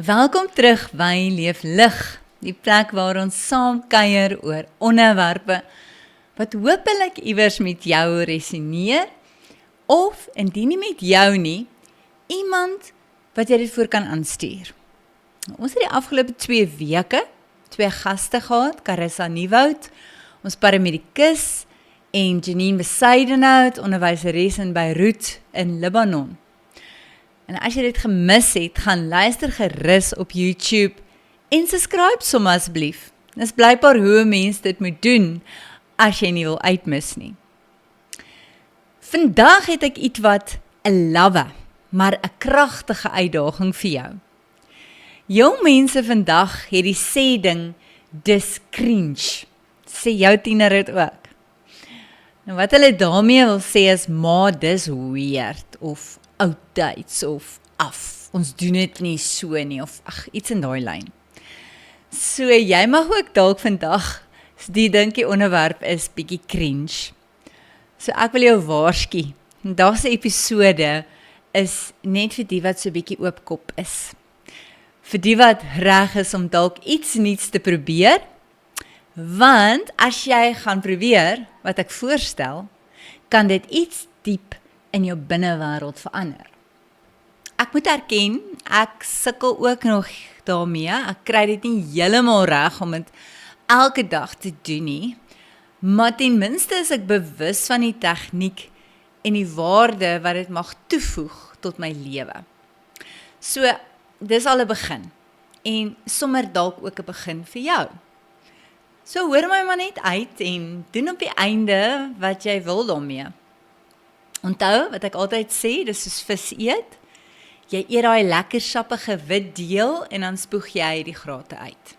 Welkom terug by Leef Lig, die plek waar ons saam kuier oor onderwerpe wat hopelik iewers met jou resoneer, of indien nie met jou nie, iemand wat jy dit voor kan aanstuur. Ons het die afgelope 2 weke 2 gaste gehad, Carissa Nieuwoud, ons paramedikus, en Janine Besuidenhout, onderwyseres in Beirut in Libanon. En as jy dit gemis het, gaan luister gerus op YouTube en subscribe sommer asseblief. Dis blykbaar hoe 'n mens dit moet doen as jy nie wil uitmis nie. Vandag het ek iets wat 'n lawwe, maar 'n kragtige uitdaging vir jou. Jong mense vandag het die sê ding, dis cringe. Sê jou tiener dit ook. Nou wat hulle daarmee wil sê is, maar dis weird, of outdates, of af. Ons doen dit nie so nie, of iets in daai lyn. So jy mag ook dalk vandag, die dink die onderwerp is bietjie cringe. So ek wil jou waarsku, vandag se episode is net vir die wat so bietjie oopkop is. Vir die wat reg is om dalk iets nuuts te probeer, want as jy gaan probeer wat ek voorstel, kan dit iets diep in jou binnewêreld verander. Ek moet erken, ek sukkel ook nog daarmee, ek kry dit nie heeltemal reg om dit elke dag te doen nie, maar ten minste is ek bewus van die tegniek en die waarde wat dit mag toevoeg tot my lewe. So, dis al 'n begin, en sommer dalk ook 'n begin vir jou. So hoor my maar net uit en doen op die einde wat jy wil daarmee. Onthou wat ek altyd sê, dis soos vis eet. Jy eet daai lekker sappige wit deel en dan spoeg jy die grate uit.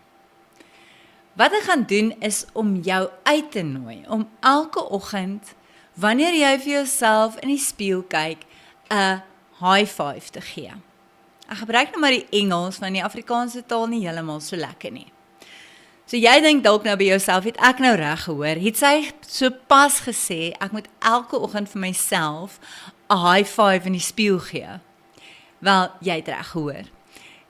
Wat ek gaan doen is om jou uit te nooi, om elke oggend, wanneer jy vir jouself in die spieël kyk, 'n high five te gee. Ek gebruik nou maar die Engels, want die Afrikaanse taal nie heeltemal so lekker nie. So jy dink dalk nou by jouself, het ek nou reg gehoor, het sy so pas gesê, ek moet elke oggend vir myself 'n high five in die spieël gee. Wel, jy het reg gehoor.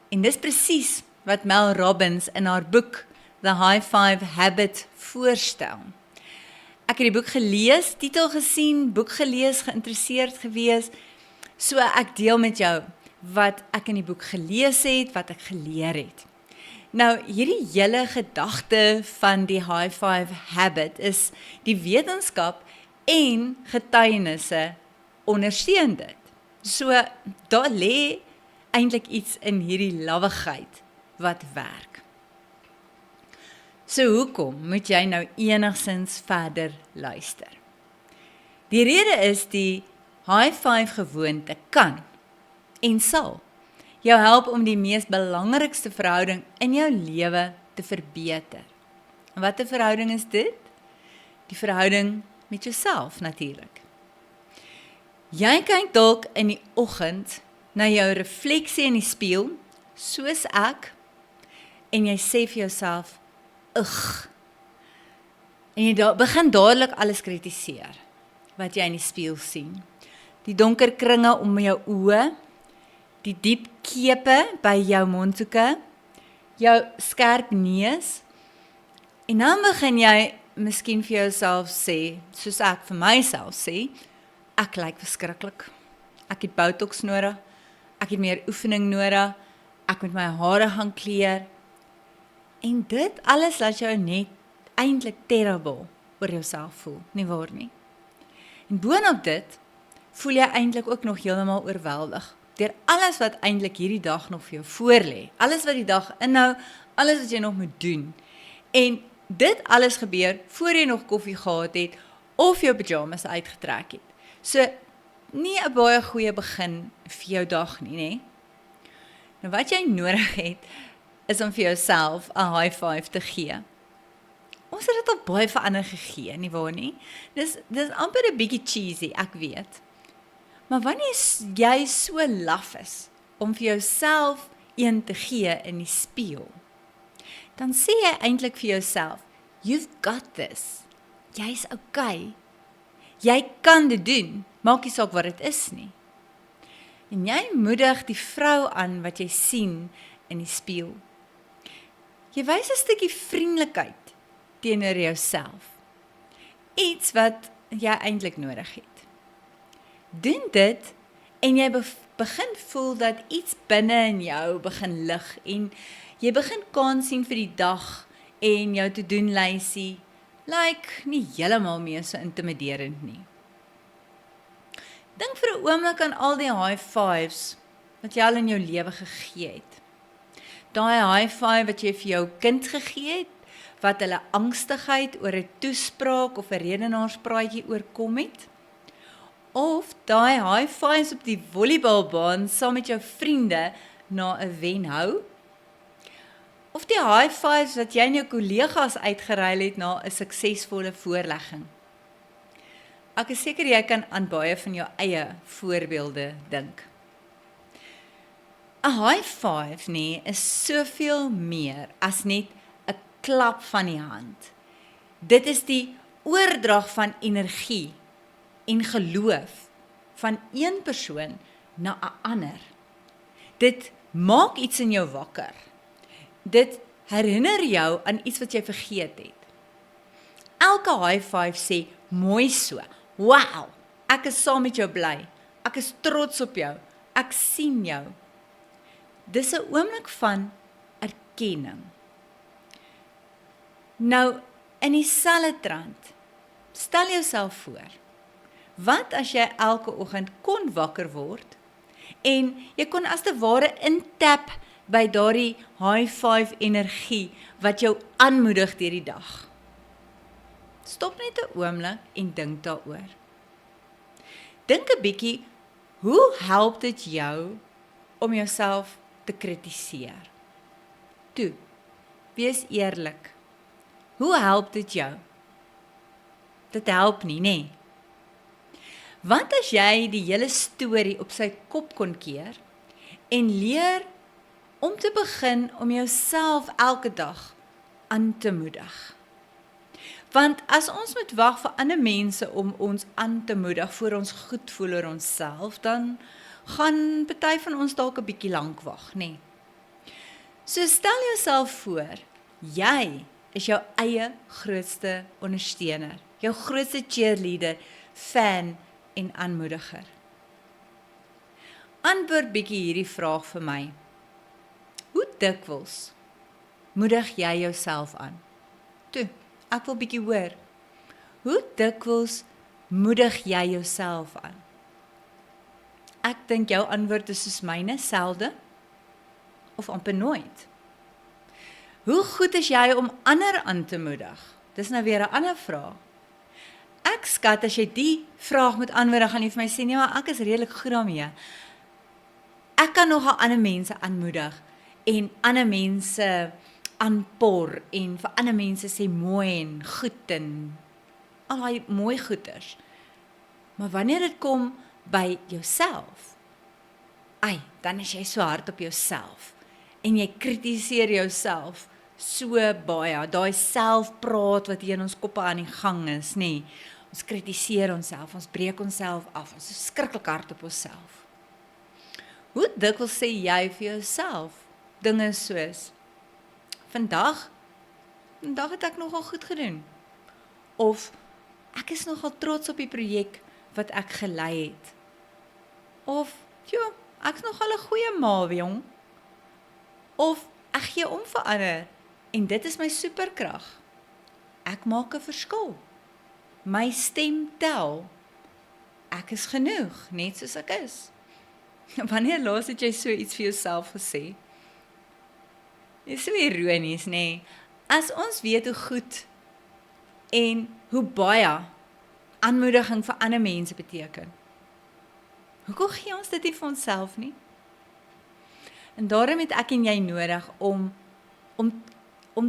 En dis presies wat Mel Robbins in haar boek The High Five Habit voorstel. Ek het die boek gelees, titel gesien, boek gelees, geïnteresseerd gewees, so ek deel met jou wat ek in die boek gelees het, wat ek geleer het. Nou, hierdie hele gedagte van die High Five Habit is die wetenskap en getuienisse ondersteun dit. So, daar lê eintlik iets in hierdie lawwigheid wat werk. So, hoekom moet jy nou enigsins verder luister? Die rede is die High Five gewoonte kan en sal jou help om die mees belangrikste verhouding in jou lewe te verbeter. En wat 'n verhouding is dit? Die verhouding met jouself natuurlik. Jy kyk dalk in die oggend na jou refleksie in die spieël, soos ek, en jy sê vir jouself, ugh. En jy begin dadelik alles kritiseer, wat jy in die spieël sien. Die donker kringe om jou oë, die diep kepe by jou mondhoeke, jou skerp neus, en dan begin jy miskien vir jouself sê, soos ek vir myself sê, ek lyk verskriklik, ek het botox nodig, ek het meer oefening nodig, ek moet my hare gaan kleur, en dit alles laat jou net eintlik terrible oor jouself voel, nie waar nie? En boonop dit, voel jy eintlik ook nog heeltemal oorweldig, deur alles wat eintlik hierdie dag nog vir jou voorlê, alles wat die dag inhou, alles wat jy nog moet doen. En dit alles gebeur voor jy nog koffie gehad het of jou pyjamas uitgetrek het. So, nie 'n baie goeie begin vir jou dag nie, né? Nou wat jy nodig het, is om vir jouself 'n high five te gee. Ons het dit al baie verander gegee, nie waar nie? Dis amper 'n bietjie cheesy, ek weet. Maar wanneer jy so laf is om vir jouself een te gee in die spieël, dan sê jy eintlik vir jouself, you've got this. Jy's okay. Jy kan dit doen, maak nie saak wat dit is nie. En jy moedig die vrou aan wat jy sien in die spieël. Jy wys 'n stukkie vriendelikheid teenoor jouself. Iets wat jy eintlik nodig het. Doen dit en jy begin voel dat iets binne in jou begin lig en jy begin kans sien vir die dag en jou to-doen lysie lyk nie heeltemal meer so intimiderend nie. Dink vir 'n oomblik aan al die high fives wat jy al in jou lewe gegee het. Daai high five wat jy vir jou kind gegee het, wat hulle angstigheid oor 'n toespraak of 'n redenaarspraatjie oorkom het. Of daai high fives op die volleybalbaan saam met jou vriende na 'n wen hou. Of die high fives wat jy en jou kollegas uitgeruil het na 'n suksesvolle voorlegging. Ek is seker jy kan aan baie van jou eie voorbeelde dink. 'n High five is soveel meer as net 'n klap van die hand. Dit is die oordrag van energie en geloof van een persoon na 'n ander. Dit maak iets in jou wakker. Dit herinner jou aan iets wat jy vergeet het. Elke high five sê, mooi so, wow, ek is saam met jou bly, ek is trots op jou, ek sien jou. Dis 'n oomblik van erkenning. Nou, in dieselfde trant, stel jouself voor, wat as jy elke oggend kon wakker word, en jy kon as te ware intap by daardie high five energie, wat jou aanmoedig deur die dag. Stop net 'n oomblik en dink daaroor. Dink 'n bietjie, hoe help dit jou om jouself te kritiseer? Toe, wees eerlik. Hoe help dit jou? Dit help nie, nê? Wat as jy die hele storie op sy kop kon keer en leer om te begin om jouself elke dag aan te moedig? Want as ons moet wag vir ander mense om ons aan te moedig voor ons goed voel oor onsself, dan gaan party van ons dalk 'n bietjie lank wag, nê? So stel jouself voor, jy is jou eie grootste ondersteuner, jou grootste cheerleader, fan en aanmoediger. Antwoord bietjie hierdie vraag vir my. Hoe dikwels moedig jy jouself aan? Toe, ek wil bietjie hoor. Hoe dikwels moedig jy jouself aan? Ek dink jou antwoord is soos myne, selde of amper nooit. Hoe goed is jy om ander aan te moedig? Dis nou weer 'n ander vraag. Ek skat as jy die vraag moet antwoord, gaan jy vir my sê, nee, maar ek is redelik goed daarmee. Ek kan nogal ander mense aanmoedig en ander mense aanpor en vir ander mense sê mooi en goed en al die mooi goeders. Maar wanneer dit kom by jouself, dan is jy so hard op jouself en jy kritiseer jouself so baie, daai selfpraat wat hier in ons koppe aan die gang is, nê. Ons kritiseer onsself, ons breek onsself af, ons is skrikkelik hard op onsself. Hoe dikwels sê jy vir jouself dinge soos, vandag het ek nogal goed gedoen, of ek is nogal trots op die projek wat ek gelei het, of ek is nogal 'n goeie ma, jong, of ek gee om vir ander en dit is my superkrag. Ek maak 'n verskil. My stem tel. Ek is genoeg, net soos ek is. Wanneer laas het jy so iets vir jouself gesê? Dit is so ironies, nê? As ons weet hoe goed en hoe baie aanmoediging vir ander mense beteken, hoekom gee ons dit nie vir onsself nie? En daarom het ek en jy nodig om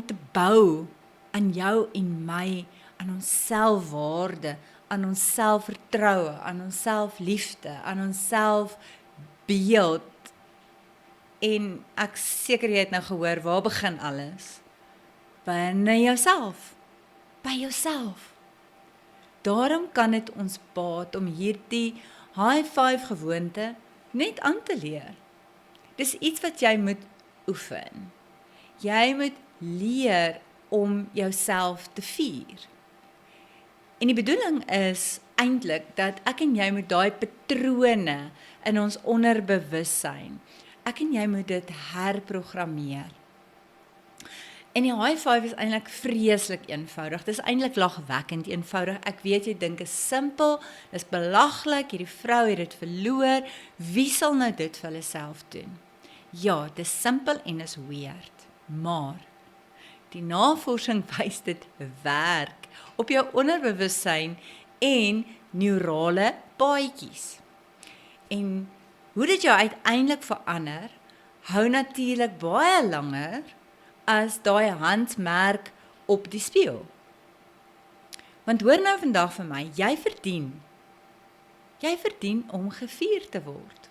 te bou aan jou en my, aan ons selfwaarde, aan ons selfvertroue, aan ons selfliefde, aan ons selfbeeld. En ek seker jy het nou gehoor, waar begin alles? Binne jouself. By jouself. Daarom kan dit ons baat om hierdie high five gewoonte net aan te leer. Dis iets wat jy moet oefen. Jy moet leer om jouself te vier. En die bedoeling is eintlik dat ek en jy moet daai patrone in ons onderbewussyn, ek en jy moet dit herprogrammeer. En die high five is eintlik vreeslik eenvoudig. Dis eintlik lagwekkend eenvoudig. Ek weet jy dink is simpel, dis belaglik, hierdie vrou het dit verloor. Wie sal nou dit vir hulle self doen? Ja, dis simpel en is weird. Maar die navorsing wys dit werk op jou onderbewussyn en neurale paadjies. En hoe dit jou uiteindelik verander, hou natuurlik baie langer as daai handmerk op die spieël. Want hoor nou vandag vir my, jy verdien om gevier te word.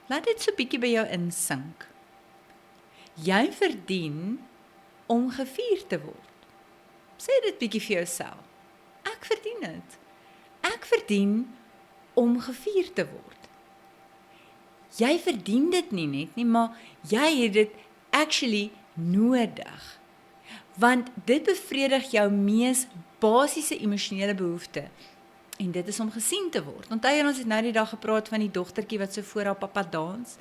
Laat dit so bietjie by jou insink. Jy verdien om gevier te word. Sê dit bietjie vir jouself. Ek verdien dit. Ek verdien om gevier te word. Jy verdien dit nie net nie, maar jy het dit actually nodig. Want dit bevredig jou mees basiese emosionele behoefte. En dit is om gesien te word. Onthou ons het nou die dag gepraat van die dogtertjie wat so voor haar pappa dans.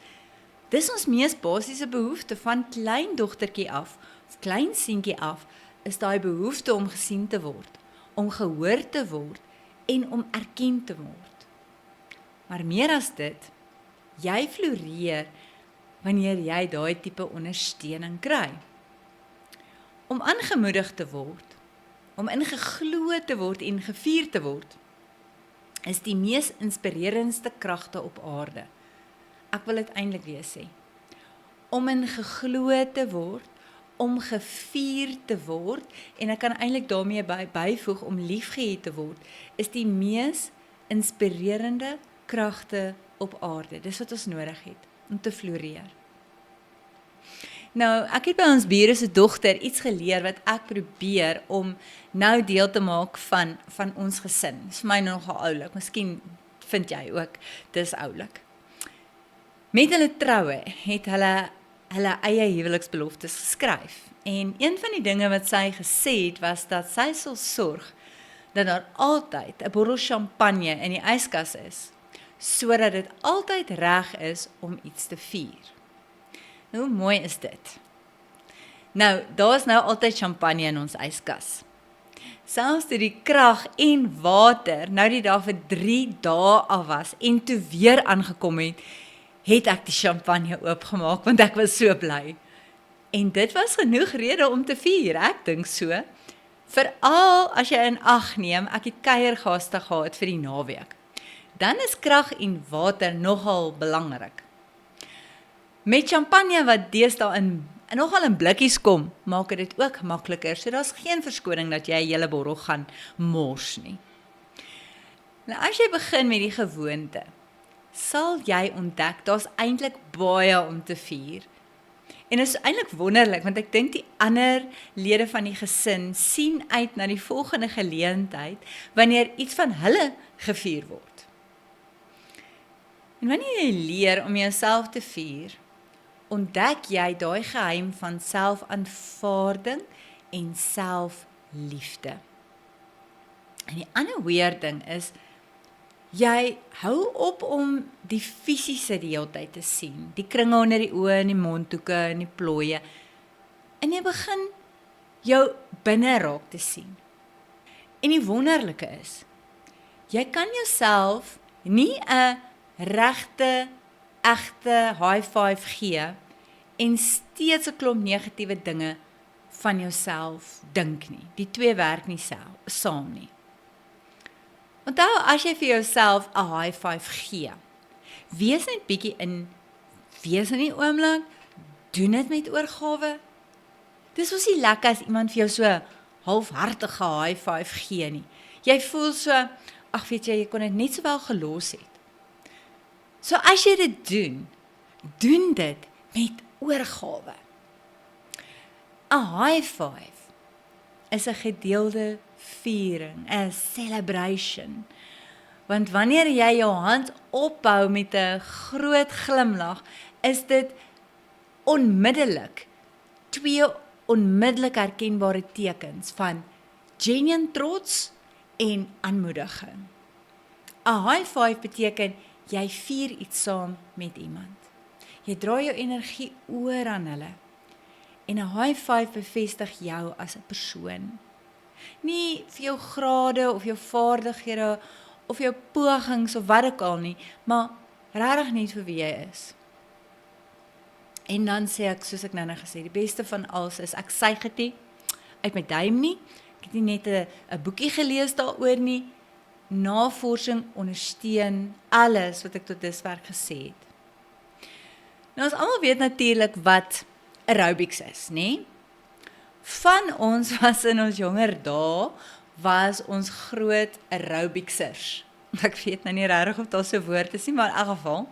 Dis ons mees basiese behoefte van klein dogtertjie af, of klein seentjie af, is daai behoefte om gesien te word, om gehoor te word en om erken te word. Maar meer as dit, jy floreer wanneer jy daai tipe ondersteuning kry. Om aangemoedig te word, om ingeglo te word en gevier te word, is die mees inspirerendste kragte op aarde. Ek wil dit eintlik weer sê. Om ingeglo te word, om gevier te word, en ek kan eintlik daarmee byvoeg om liefgehet te word, is die mees inspirerende kragte op aarde. Dis wat ons nodig het om te floreer. Nou, ek het by ons bure se dogter iets geleer wat ek probeer om nou deel te maak van ons gesin. Dit is vir my nogal oulik. Miskien vind jy ook, dis oulik. Met hulle troue het hulle eie huweliksbeloftes geskryf. En een van die dinge wat sy gesê het, was dat sy sal sorg dat daar altyd 'n bottel champagne in die yskas is, sodat dit altyd reg is om iets te vier. Hoe mooi is dit? Nou, daar is nou altyd champagne in ons yskas. Selfs toe die krag en water nou die dag vir 3 dae af was en toe weer aangekom het ek die champagne oopgemaak, want ek was so bly. En dit was genoeg rede om te vier, ek dink so. Veral as jy in ag neem, ek het kuiergaste gehad vir die naweek. Dan is krag en water nogal belangrik. Met champagne wat deesdae nogal in blikkies kom, maak dit ook makliker, so daar's geen verskoning dat jy 'n hele bottel gaan mors nie. Nou as jy begin met die gewoonte, sal jy ontdek, daar's eintlik baie om te vier. En dit is eintlik wonderlik, want ek dink die ander lede van die gesin sien uit na die volgende geleentheid, wanneer iets van hulle gevier word. En wanneer jy leer om jouself te vier, ontdek jy daai geheim van selfaanvaarding en selfliefde. En die ander weird ding is, jy hou op om die fisiese die hele tyd te sien, die kringe onder die oë en die mondhoeke en die plooie, en jy begin jou binne raak te sien. En die wonderlike is, jy kan jouself nie 'n regte, egte high five gee en steeds 'n klomp negatiewe dinge van jouself dink nie. Die twee werk nie saam nie. Onthou, as jy vir jouself 'n high five gee, wees net bietjie wees in die oomblik, doen dit met oorgawe. Dis mos nie lekker as iemand vir jou so halfhartige high five gee nie. Jy voel so, ag weet jy kon dit net so wel gelos het. So as jy dit doen dit met oorgawe. 'n High five is 'n gedeelde viering, 'n celebration. Want wanneer jy jou hand ophou met 'n groot glimlag, is dit onmiddellik 2 onmiddellik herkenbare tekens van genuine trots en aanmoediging. 'n High five beteken jy vier iets saam met iemand. Jy dra jou energie oor aan hulle. En 'n high five bevestig jou as 'n persoon. Nie vir jou grade of jou vaardighede of jou pogings of wat ook al nie, maar regtig net vir wie jy is. En dan sê ek, soos ek nou gesê, die beste van alles is, ek suig dit nie uit my duim nie, ek het nie net 'n boekie gelees daaroor nie, navorsing ondersteun alles wat ek tot dusver gesê het. Nou ons almal weet natuurlik wat aerobics is, nê? Van ons was in ons jonger dae, was ons groot aerobicsers. Ek weet nou nie regtig of daar so 'n woord is nie, maar in elk geval,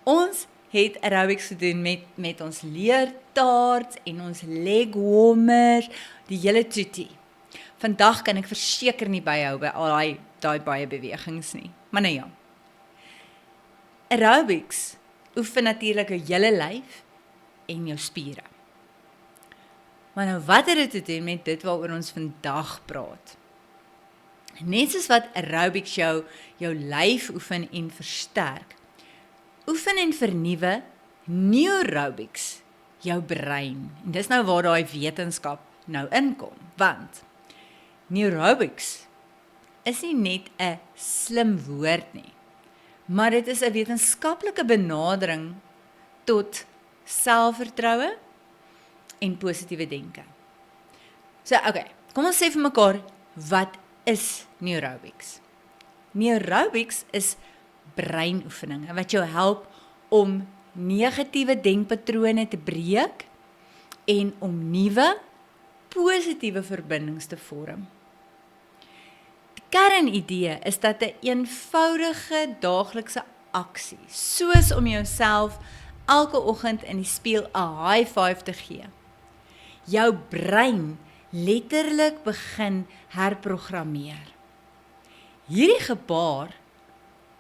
ons het aerobics gedoen met ons leertaarts en ons leg warmers, die hele toetie. Vandag kan ek verseker nie byhou by al daai baie bewegings nie. Maar nou ja. Aerobics oefen natuurlik jou hele lyf en jou spiere. Maar nou wat het dit te doen met dit waaroor ons vandag praat? Net soos wat aerobics jou lyf oefen en versterk, oefen en vernuwe neurobics jou brein. En dis nou waar daai wetenskap nou inkom, want neurobics is nie net 'n slim woord nie, maar dit is 'n wetenskaplike benadering tot selfvertroue en positiewe denke. So, okay, kom ons sê vir mekaar, wat is neurobics? Neurobics is breinoefeninge wat jou help om negatiewe denkpatrone te breek en om nuwe, positiewe verbindings te vorm. Die kernidee is dat 'n eenvoudige daaglikse aksie, soos om jouself elke oggend in die spieël 'n high five te gee, jou brein letterlik begin herprogrammeer. Hierdie gebaar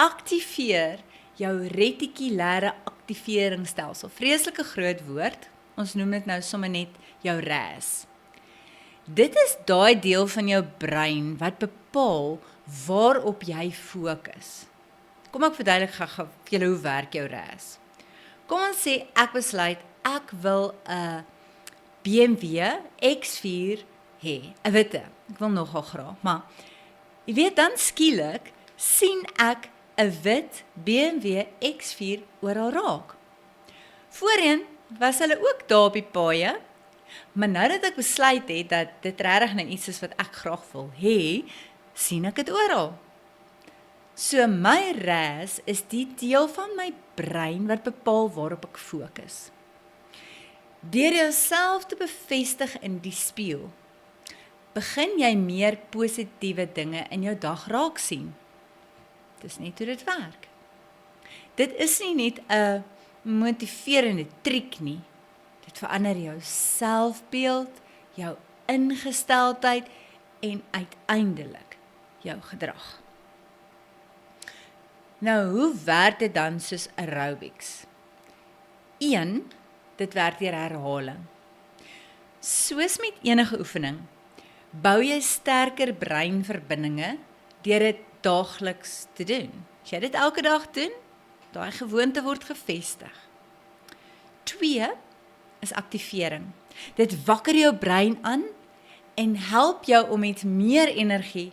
aktiveer jou retikulêre aktiveringsstelsel. Vreeslike groot woord, ons noem dit nou sommer net jou RAS. Dit is daai deel van jou brein wat bepaal waarop jy fokus. Kom ek verduidelik gou vir julle hoe werk jou RAS. Kom ons sê ek besluit ek wil 'n BMW X4 hê, 'n witte. Ek wil nogal graag, maar jy weet dan skielik sien ek 'n wit BMW X4 oral raak. Voorheen was hulle ook daar op die paaie, maar nou dat ek besluit het dat dit regtig nou iets is wat ek graag wil hê, sien ek dit oral. So my RAS is die deel van my brein wat bepaal waarop ek fokus. Deur jouself te bevestig in die spieël, begin jy meer positiewe dinge in jou dag raak sien. Dis net hoe dit werk. Dit is nie net 'n motiverende triek nie. Dit verander jou selfbeeld, jou ingesteldheid en uiteindelik jou gedrag. Nou, hoe werk dit dan soos aerobics? 1. Dit werk deur herhaling. Soos met enige oefening, bou jy sterker breinverbindinge deur dit daagliks te doen. As jy dit elke dag doen, daai gewoonte word gevestig. 2 is aktivering. Dit wakker jou brein aan en help jou om met meer energie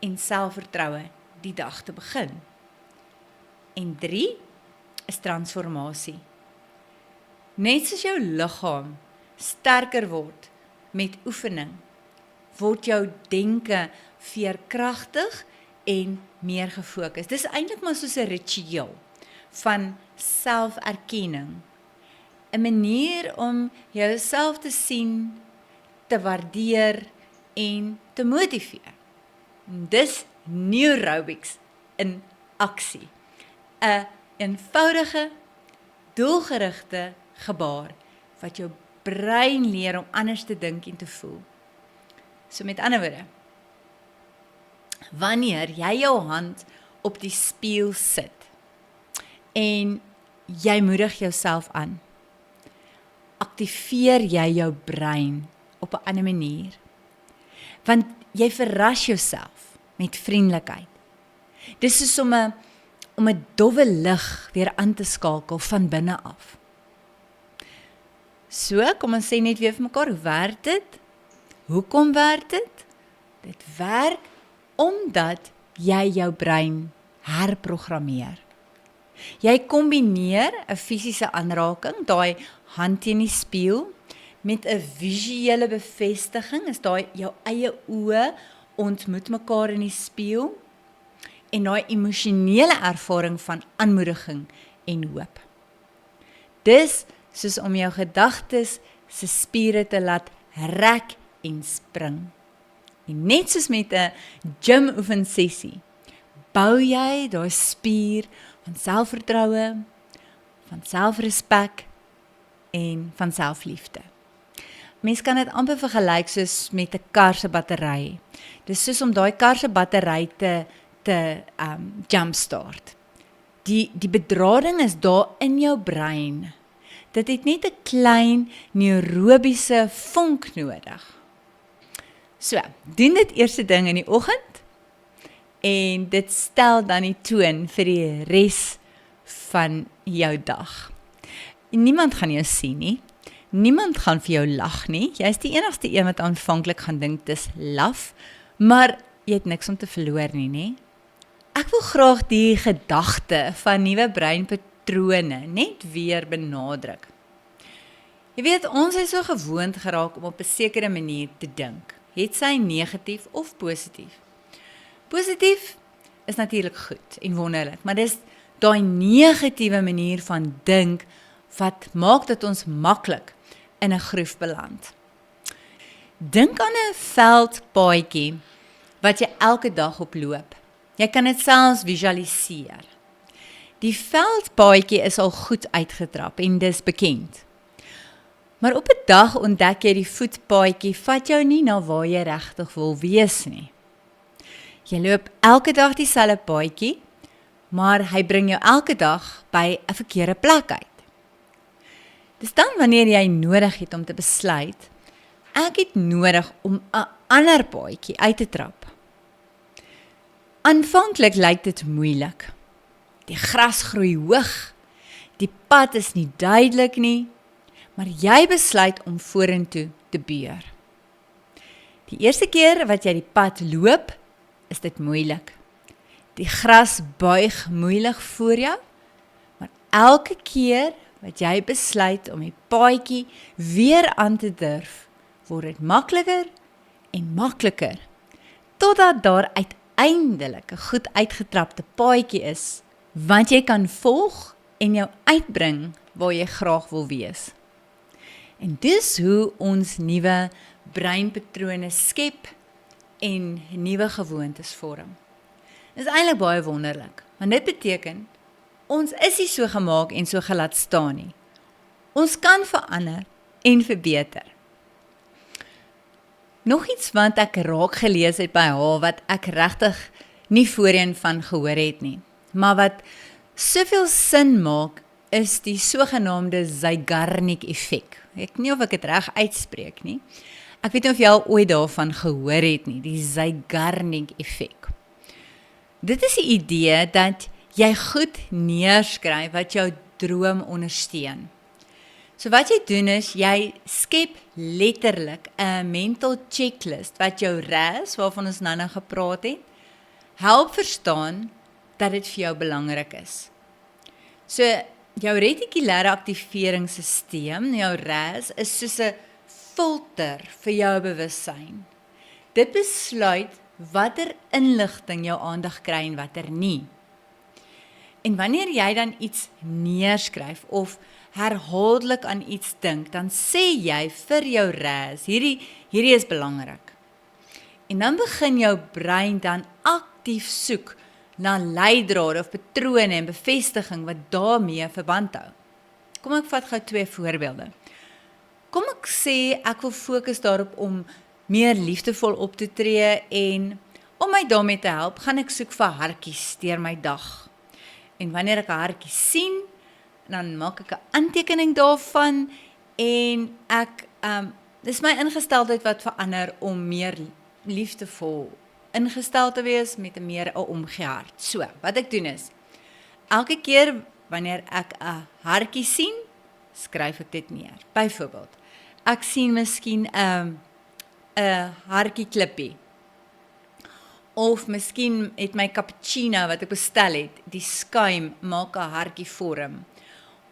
en selfvertroue die dag te begin. En 3 is transformasie. Net soos jou liggaam sterker word met oefening, word jou denke veerkragtig en meer gefokus. Dis eintlik maar soos 'n ritueel van selferkenning. 'n Manier om jouself te sien, te waardeer en te motiveer. Dis neurobics in aksie. 'n eenvoudige, doelgerigte gebaar wat jou brein leer om anders te dink en te voel. So met ander woorde, wanneer jy jou hand op die spieël sit en jy moedig jouself aan, aktiveer jy jou brein op 'n ander manier. Want jy verras jouself met vriendelikheid. Dis soos om 'n dowwe lig weer aan te skakel van binne af. So, kom ons sê net weer vir mekaar, hoe werk dit? Hoekom werk dit? Dit werk omdat jy jou brein herprogrammeer. Jy kombineer 'n fisiese aanraking, daai hand teen die spieël, met 'n visuele bevestiging, is daai jou eie oë ontmoet mekaar in die spieël, en daai emosionele ervaring van aanmoediging en hoop. Dis soos om jou gedagtes se spiere te laat rek en spring. En net soos met 'n gym oefensessie, bou jy daai spier van selfvertroue, van selfrespek en van selfliefde. Mens kan dit amper vergelyk soos met 'n kar se battery. Dis soos om daai kar se battery te jumpstart. Die bedrading is daar in jou brein. Dit het net 'n klein neurobiese vonk nodig. So, doen dit eerste ding in die oggend en dit stel dan die toon vir die res van jou dag. Niemand gaan jou sien nie. Niemand gaan vir jou lag nie. Jy is die enigste een wat aanvanklik gaan dink dis laf, maar jy het niks om te verloor nie, nê? Ek wil graag die gedagte van nuwe breinpatrone net weer benadruk. Jy weet, ons is so gewoond geraak om op 'n sekere manier te dink. Het sy negatief of positief? Positief is natuurlik goed en wonderlik, maar dis daai negatiewe manier van dink wat maak dat ons maklik in 'n groef beland. Dink aan 'n veldpaadjie wat jy elke dag oploop. Jy kan dit selfs visualiseer. Die veldpaadjie is al goed uitgetrap en dis bekend. Maar op 'n dag ontdek jy die voetpaadjie vat jou nie na waar jy regtig wil wees nie. Jy loop elke dag dieselfde paadjie, maar hy bring jou elke dag by 'n verkeerde plek uit. Dis dan wanneer jy nodig het om te besluit, ek het nodig om 'n ander paadjie uit te trap. Aanvanklik lyk dit moeilik. Die gras groei hoog, die pad is nie duidelik nie, maar jy besluit om vorentoe te beur. Die eerste keer wat jy die pad loop, is dit moeilik. Die gras buig moeilik voor jou, maar elke keer wat jy besluit om die paadjie weer aan te durf, word dit makliker en makliker, totdat daar uiteindelik 'n goed uitgetrapte paadjie is, want jy kan volg en jou uitbring waar jy graag wil wees. En dis hoe ons nuwe breinpatrone skep en nuwe gewoontes vorm. Dit is eintlik baie wonderlik, want dit beteken, ons is nie so gemaak en so gelaat staan nie. Ons kan verander en verbeter. Nog iets wat ek raak gelees het by haar, wat ek regtig nie voorheen van gehoor het nie, maar wat soveel sin maak, is die sogenaamde Zeigarnik effek. Ek weet nie of ek dit reg uitspreek nie. Ek weet nie of jy al ooit daarvan gehoor het nie, die Zeigarnik effek. Dit is die idee dat jy goed neerskryf wat jou droom ondersteun. So wat jy doen is, jy skep letterlik 'n mental checklist wat jou RAS, waarvan ons nou gepraat het, help verstaan dat dit vir jou belangrik is. So, jou retikulêre aktiveringsstelsel, jou RAS, is soos 'n filter vir jou bewussyn. Dit besluit watter inligting jou aandag kry en watter nie. En wanneer jy dan iets neerskryf of herhaaldelik aan iets dink, dan sê jy vir jou RAS, hierdie is belangrik. En dan begin jou brein dan aktief soek na leidrade of patrone en bevestiging wat daarmee verband hou. Kom ek vat gou 2 voorbeelde. Kom ek sê ek wil fokus daarop om meer liefdevol op te tree en om my daarmee te help, gaan ek soek vir hartjies deur my dag. En wanneer ek 'n hartjie sien, dan maak ek 'n aantekening daarvan En ek dis my ingesteldheid wat verander om meer liefdevol ingestel te wees met 'n meer 'n omgee hart. So, wat ek doen is, elke keer wanneer ek 'n hartjie sien, skryf ek dit neer. Byvoorbeeld, ek sien miskien 'n hartjie klippie. Of miskien het my cappuccino wat ek bestel het, die skuim maak 'n hartjie vorm.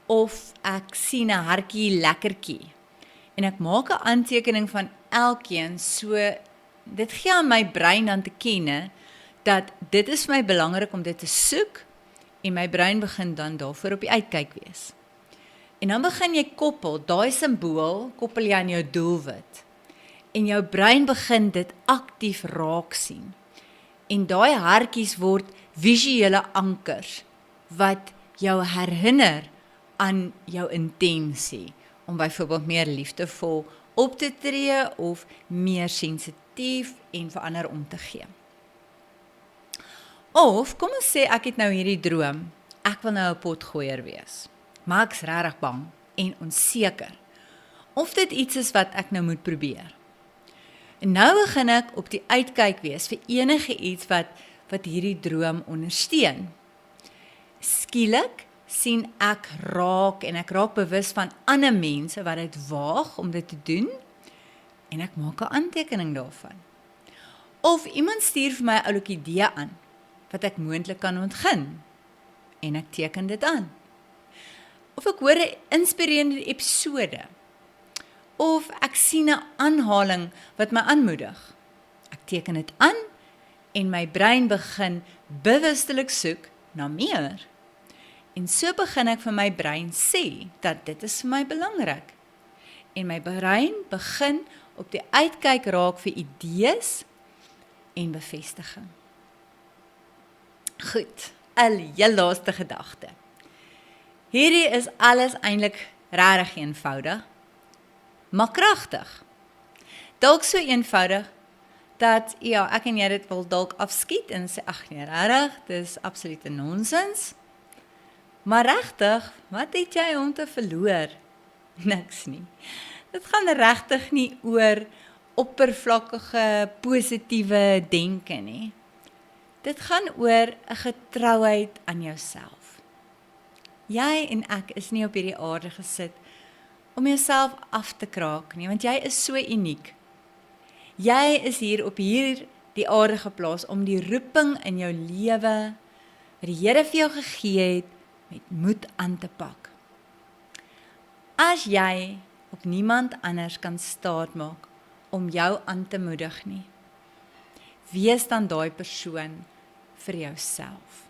Of ek sien 'n hartjie lekkertjie. En ek maak 'n aantekening van elkeen, so dit gee aan my brein dan te kenne dat dit is vir my belangrik om dit te soek en my brein begin dan daarvoor op die uitkyk wees. En dan begin jy koppel, daai simbool koppel jy aan jou doelwit. En jou brein begin dit aktief raak sien. En daai hartjies word visuele ankers wat jou herinner aan jou intensie om byvoorbeeld meer liefdevol op te tree of meer sensitief en vir ander om te gee. Of kom ons sê ek het nou hierdie droom, ek wil nou 'n potgooier wees, maar ek's regtig bang en onseker of dit iets is wat ek nou moet probeer. En nou begin ek op die uitkyk wees vir enige iets wat hierdie droom ondersteun. Skielik sien ek raak en ek raak bewus van ander mense wat dit waag om dit te doen en ek maak 'n aantekening daarvan. Of iemand stuur vir my 'n oulik idee aan wat ek moontlik kan ontgin en ek teken dit aan. Of ek hoor 'n inspirerende episode. Of ek sien 'n aanhaling wat my aanmoedig. Ek teken dit aan en my brein begin bewustelik soek na meer. En so begin ek vir my brein sê dat dit is vir my belangrik. En my brein begin op die uitkyk raak vir idees en bevestiging. Goed, 'n heel laaste gedagte. Hierdie is alles eintlik regtig eenvoudig, maar kragtig. Dalk so eenvoudig dat ja, ek en jy dit wil dalk afskiet en sê ag nee, regtig, dis absolute nonsens. Maar regtig, wat het jy om te verloor? Niks nie. Dit gaan regtig nie oor oppervlakkige positiewe denke nie. Dit gaan oor 'n getrouheid aan jouself. Jy en ek is nie op hierdie aarde gesit om jouself af te kraak nie, want jy is so uniek. Jy is hier op die aarde geplaas om die roeping in jou lewe wat die Here vir jou gegee het, met moed aan te pak. As jy op niemand anders kan staatmaak om jou aan te moedig nie, wees dan daai persoon vir jouself.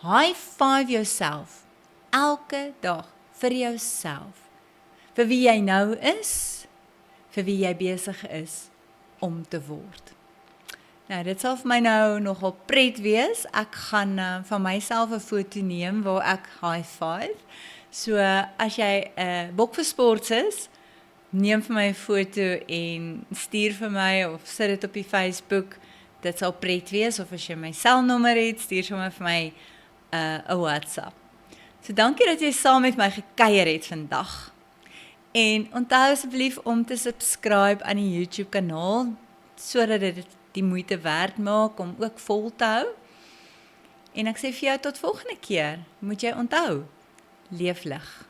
High five jouself elke dag vir jouself, vir wie jy nou is, vir wie jy besig is om te word. Nou, dit sal vir my nou nogal pret wees. Ek gaan van myself 'n foto neem waar ek high five. So, as jy bok vir sports is, neem vir my 'n foto en stuur vir my of sit dit op die Facebook. Dit sal pret wees, of as jy my selnommer het, stuur sommer vir my 'n WhatsApp. So, dankie dat jy saam met my gekuier het vandag. En onthou asseblief om te subscribe aan die YouTube kanaal, sodat dit die moeite werd maak om ook vol te hou. En ek sê vir jou tot volgende keer, moet jy onthou, leef lig.